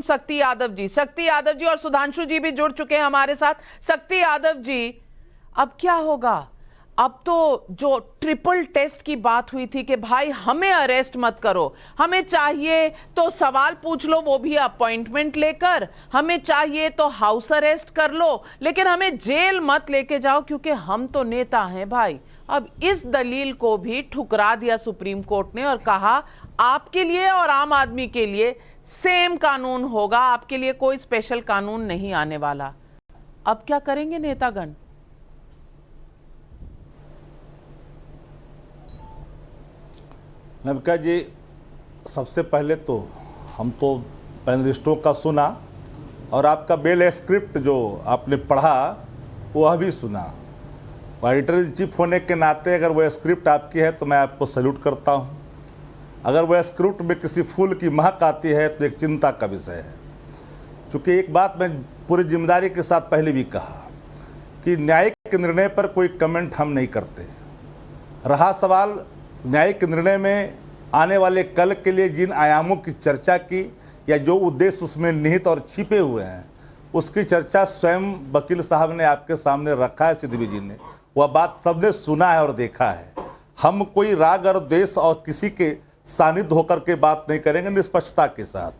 लेकिन शक्ति यादव जी और सुधांशु जी भी जुड़ चुके हैं हमारे साथ। शक्ति यादव जी, अब क्या होगा? अब तो जो ट्रिपल टेस्ट की बात हुई थी कि भाई हमें अरेस्ट मत करो, हमें चाहिए तो सवाल पूछ लो, वो भी अपॉइंटमेंट लेकर, हमें चाहिए तो हाउस अरेस्ट कर लो, लेकिन हमें जेल मत लेके जाओ क्योंकि हम तो नेता हैं भाई। अब इस दलील को भी ठुकरा दिया सुप्रीम कोर्ट ने और कहा आपके लिए और आम आदमी के लिए सेम कानून होगा, आपके लिए कोई स्पेशल कानून नहीं आने वाला। अब क्या करेंगे नेतागण? नविका जी, सबसे पहले तो हम तो पैनलिस्टों का सुना और आपका बेल स्क्रिप्ट जो आपने पढ़ा वह भी सुना। एडिटर इन चीफ होने के नाते अगर वह स्क्रिप्ट आपकी है तो मैं आपको सैल्यूट करता हूं। अगर वह स्क्रिप्ट में किसी फूल की महक आती है तो एक चिंता का विषय है। क्योंकि एक बात मैं पूरी जिम्मेदारी के साथ पहले भी कहा कि न्यायिक निर्णय पर कोई कमेंट हम नहीं करते। रहा सवाल न्यायिक निर्णय में आने वाले कल के लिए जिन आयामों की चर्चा की या जो उद्देश्य उसमें निहित और छिपे हुए हैं, उसकी चर्चा स्वयं वकील साहब ने आपके सामने रखा है। सिद्धवी जी ने वह बात सबने सुना है और देखा है। हम कोई राग और द्वेष और किसी के सानिध्य होकर के बात नहीं करेंगे, निष्पक्षता के साथ।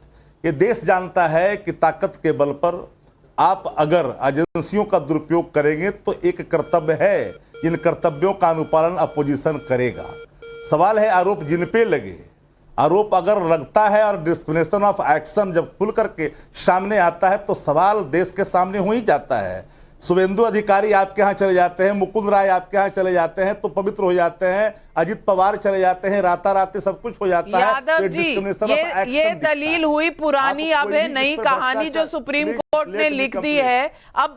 ये देश जानता है कि ताकत के बल पर आप अगर एजेंसियों का दुरुपयोग करेंगे तो एक कर्तव्य है, इन कर्तव्यों का अनुपालन अपोजिशन करेगा। सवाल है आरोप जिन पे लगे, आरोप अगर लगता है और डिस्क्रिमिनेशन ऑफ एक्शन जब खुल करके सामने आता है तो सवाल देश के सामने हो ही जाता है। शुभेंदु अधिकारी आपके यहाँ चले जाते हैं, मुकुल राय आपके यहाँ चले जाते हैं तो पवित्र हो जाते हैं, अजित पवार चले जाते हैं, राताराती सब कुछ हो जाता है। यादव जी, ये दलील हुई पुरानी, अब है नई कहानी जो सुप्रीम कोर्ट ने लिख दी है। अब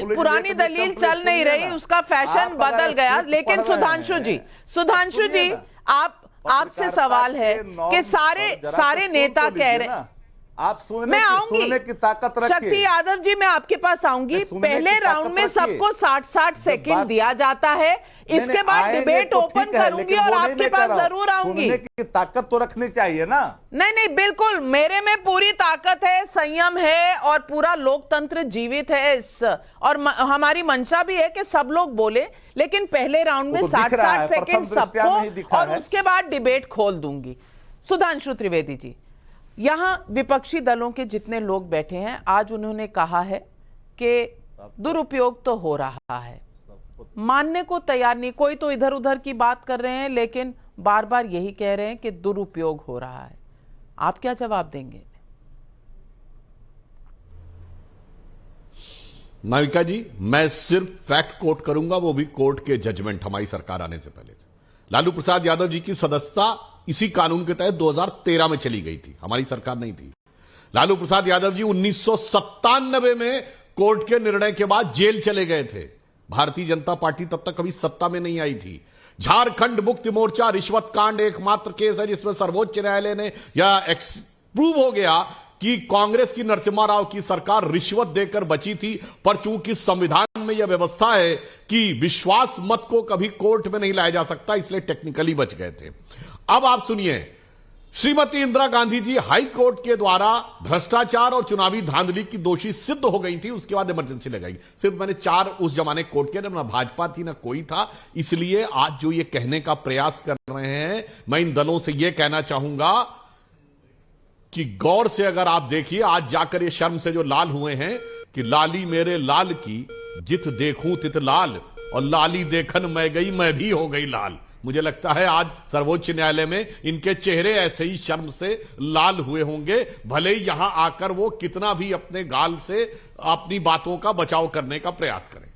पुरानी दलील चल नहीं रही, उसका फैशन बदल गया। लेकिन सुधांशु जी आपसे सवाल है कि सारे नेता कह रहे हैं, आप सुनने की ताकत रखिए। शक्ति यादव जी, मैं आपके पास आऊंगी। पहले राउंड में सबको 60-60 सेकंड दिया जाता है, इसके बाद डिबेट ओपन करूंगी और आपके पास जरूर आऊंगी। सुनने की ताकत तो रखनी चाहिए ना। नहीं, बिल्कुल, मेरे में पूरी ताकत है, संयम है और पूरा लोकतंत्र जीवित है। और हमारी मंशा भी है कि सब लोग बोले, लेकिन पहले राउंड में 60-60 सेकंड सबको और उसके बाद डिबेट खोल दूंगी। सुधांशु त्रिवेदी जी, यहां विपक्षी दलों के जितने लोग बैठे हैं, आज उन्होंने कहा है कि दुरुपयोग तो हो रहा है, मानने को तैयार नहीं। कोई तो इधर उधर की बात कर रहे हैं लेकिन बार बार यही कह रहे हैं कि दुरुपयोग हो रहा है। आप क्या जवाब देंगे? नाविका जी, मैं सिर्फ फैक्ट कोट करूंगा, वो भी कोर्ट के जजमेंट हमारी सरकार आने से पहले। लालू प्रसाद यादव जी की सदस्यता इसी कानून के तहत 2013 में चली गई थी, हमारी सरकार नहीं थी। लालू प्रसाद यादव जी 1997 में कोर्ट के निर्णय के बाद जेल चले गए थे। भारतीय जनता पार्टी तब तक कभी सत्ता में नहीं आई थी। झारखंड मुक्ति मोर्चा रिश्वत कांड एकमात्र केस है जिसमें सर्वोच्च न्यायालय ने यह प्रूव हो गया कि कांग्रेस की नरसिम्हा राव की सरकार रिश्वत देकर बची थी। पर चूंकि संविधान में यह व्यवस्था है कि विश्वास मत को कभी कोर्ट में नहीं लाया जा सकता, इसलिए टेक्निकली बच गए थे। अब आप सुनिए, श्रीमती इंदिरा गांधी जी हाई कोर्ट के द्वारा भ्रष्टाचार और चुनावी धांधली की दोषी सिद्ध हो गई थी, उसके बाद इमरजेंसी लगाई। सिर्फ मैंने 4 उस जमाने कोर्ट के, ना भाजपा थी ना कोई था। इसलिए आज जो ये कहने का प्रयास कर रहे हैं, मैं इन दलों से ये कहना चाहूंगा कि गौर से अगर आप देखिए, आज जाकर ये शर्म से जो लाल हुए हैं कि लाली मेरे लाल की जित देखूं तित लाल, और लाली देखन मैं गई मैं भी हो गई लाल। मुझे लगता है आज सर्वोच्च न्यायालय में इनके चेहरे ऐसे ही शर्म से लाल हुए होंगे, भले ही यहां आकर वो कितना भी अपने गाल से अपनी बातों का बचाव करने का प्रयास करें।